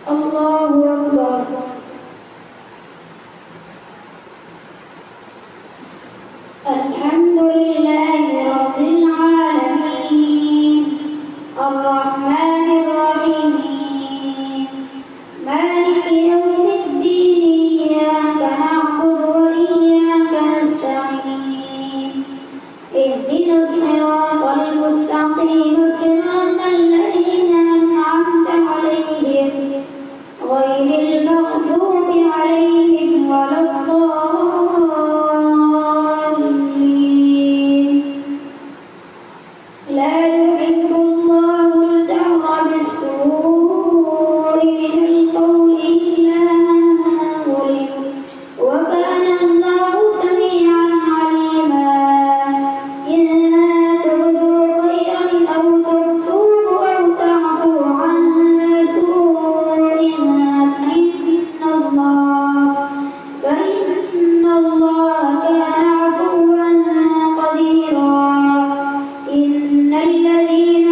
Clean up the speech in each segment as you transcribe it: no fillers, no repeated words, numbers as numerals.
الله أكبر. الحمد لله رب العالمين الرحمن الرحيم مالك يوم الدين إياك نعبد وإياك نستعين اهدنا الصراط المستقيم صراط الذين أنعمت عليهم غير المغضوب عليهم ولا الضالين. لا يحب الله الجهر بالسوء من القول إلا من ظلم وكان الله سميعا عليما. إن تبدوا خيرا أو تخفوه أو تعفوا عن سوء فإن الله كان عفوا قديرا. إن الذين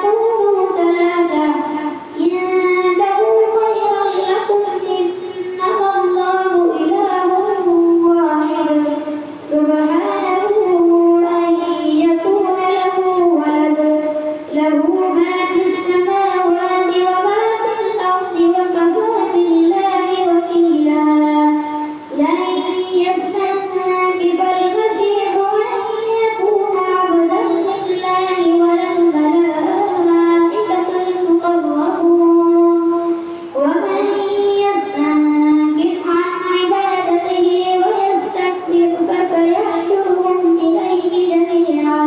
تقولوا ثلاثة انتهوا خيرا لكم إنما الله إله واحد سبحانه أن يكون له ولد له ما في السماوات وما في الأرض وكفى بالله وكيلا لن يستنكف المسيح أن يكون عبدا لله ولا الملائكة المقربون ومن يستنكف عن عبادته ويستكبر فسيحشرهم إليه جميعا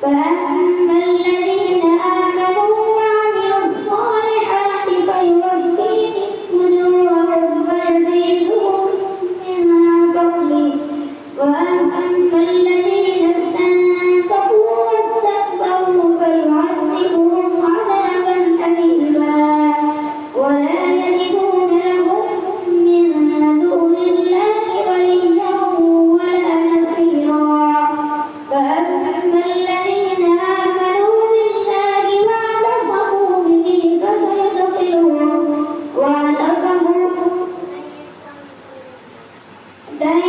فأما الذين آمنوا وعملوا الصالحات فيوفيهم أجورهم ويزيدهم من فضله وأما الذين استنكفوا واستكبروا فيعذبهم عذابا أليما ولا يجدون لهم من دون الله وليا ولا نصيرا فأما الذين آمنوا بالله واعتصموا به لن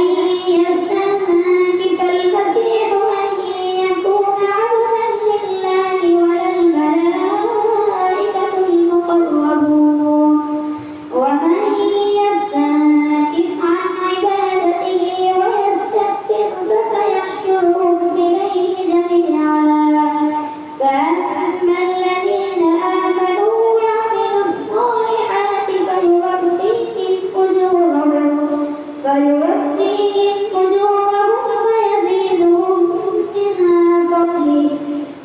يستنكف المسيح أن يكون عبدا لله ولا الملائكة المقربون ومن يستنكف عن عبادته ويستكبر فسيحشرهم إليه جميعا فأما الذين آمنوا وعملوا الصالحات فيوفيهم أجورهم ويزيدهم من فضله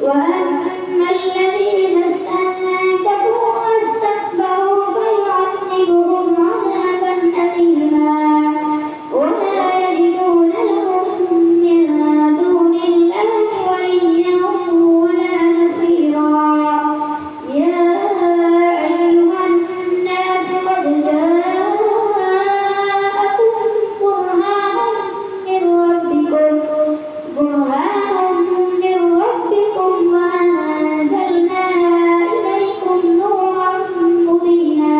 وأما الذين استنكفوا واستكبروا فيعذبهم عذابا أليما ولا يجدون لهم من دون الله وليا ولا نصيرا يا أيها الناس قد جاءكم برهان من ربكم وأنزلنا إليكم نورا مبينا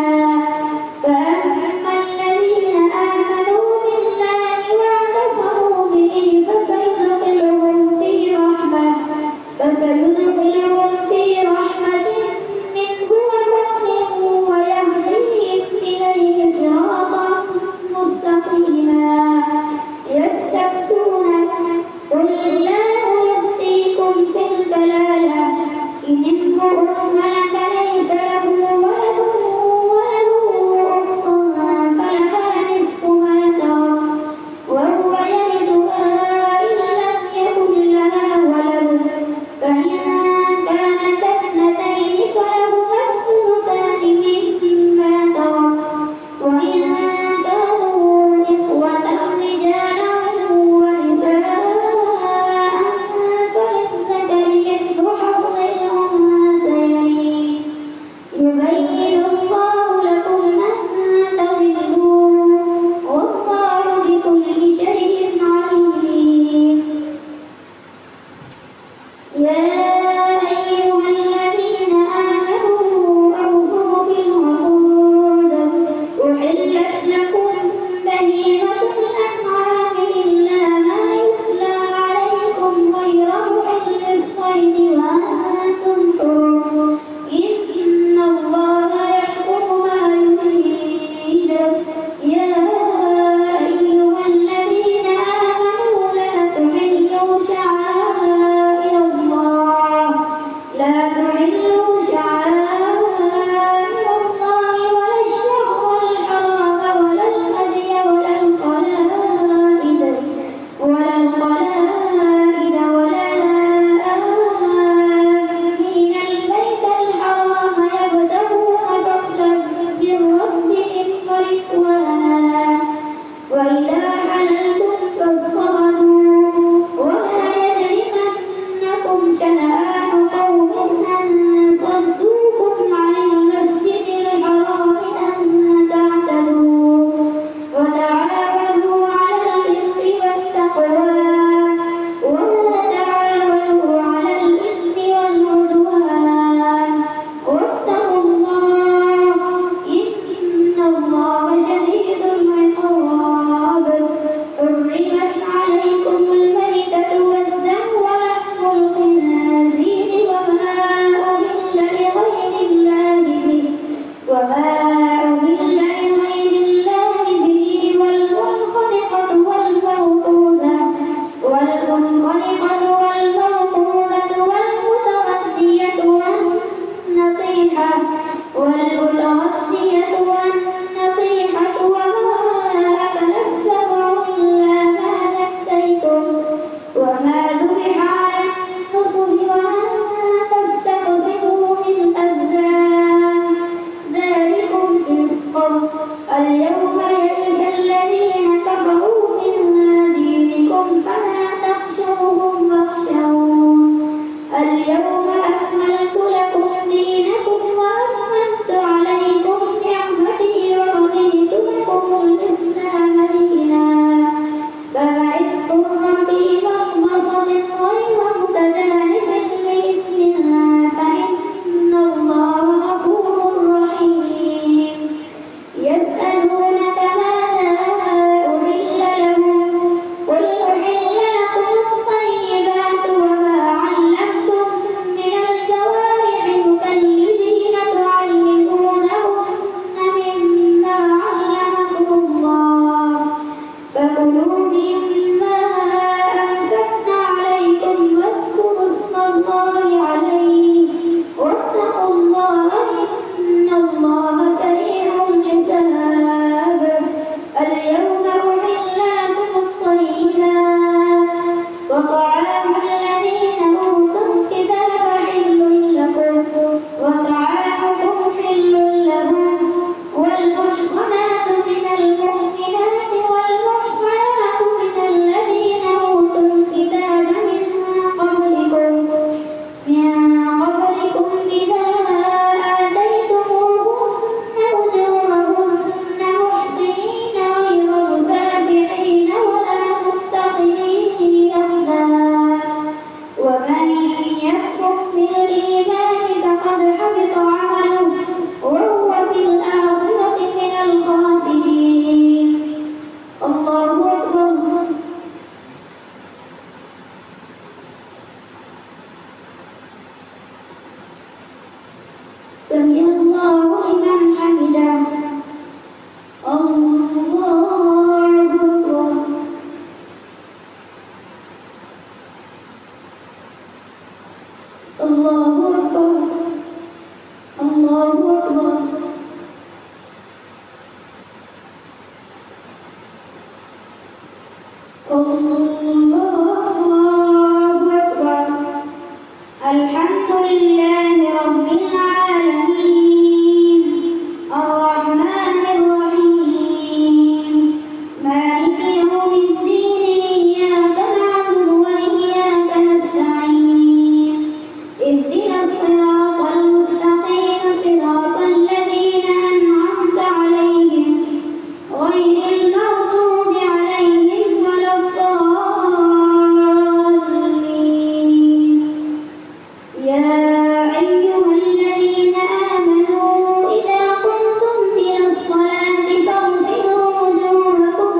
فأما الذين آمنوا بالله واعتصموا به فسيدخلهم في رحمة منه وفضل ويهديهم إليه صراطا مستقيما يستفتونك قل الله يفتيكم في الكلالة إن امرؤ هلك ليس له ولد وله أخت فلها نصف ما ترك وهو يرثها إن لم يكن لها ولد فإن كانت اثنتين فلهما الثلثان مما ترك وإن كانوا إخوة رجالا ونساء فللذكر مثل حظ الأنثيين يبين الله لكم أن تضلوا والله بكل شيء عليم يا أيها الذين آمنوا أوفوا بالعقود أحلت لكم بهيمة الأنعام إلا ما يتلى عليكم غير محل الصيد وأنتم حرم إن الله يحكم ما يريد يا أيها الذين آمنوا لا تحلوا شعائر الله ولا الشهر الحرام ولا الهدي ولا القلائد ولا آمين البيت الحرام يبتغون فضلا من ربهم ورضوانا وإذا حللتم فاصطادوا ولا يجرمنكم شنآن قوم أن صدوكم سمع الله لمن حمده الله أكبر الله أكبر الله أكبر الله أكبر الحمد لله رب العالمين الرحمن الرحيم مالك يوم الدين إياك نعبد وإياك نستعين اهدنا الصراط المستقيم صراط الذين أنعمت عليهم غير المغضوب عليهم ولا الضالين يا أيها الذين آمنوا إذا قمتم إلى الصلاة فاغسلوا وجوهكم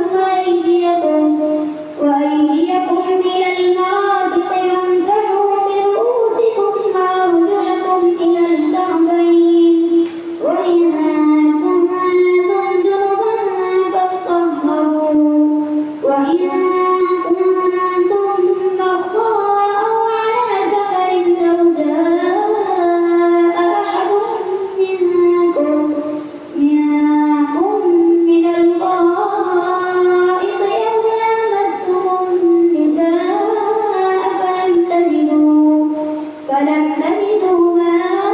وأيديكم إلى المرافق وامسحوا برؤوسكم وأرجلكم إلى الكعبين وإن كنتم جنبا فاطهروا وإن كنتم مرضى أو على سفر أو جاء أحد منكم من الغائط أو لامستم النساء فلم تجدوا ماء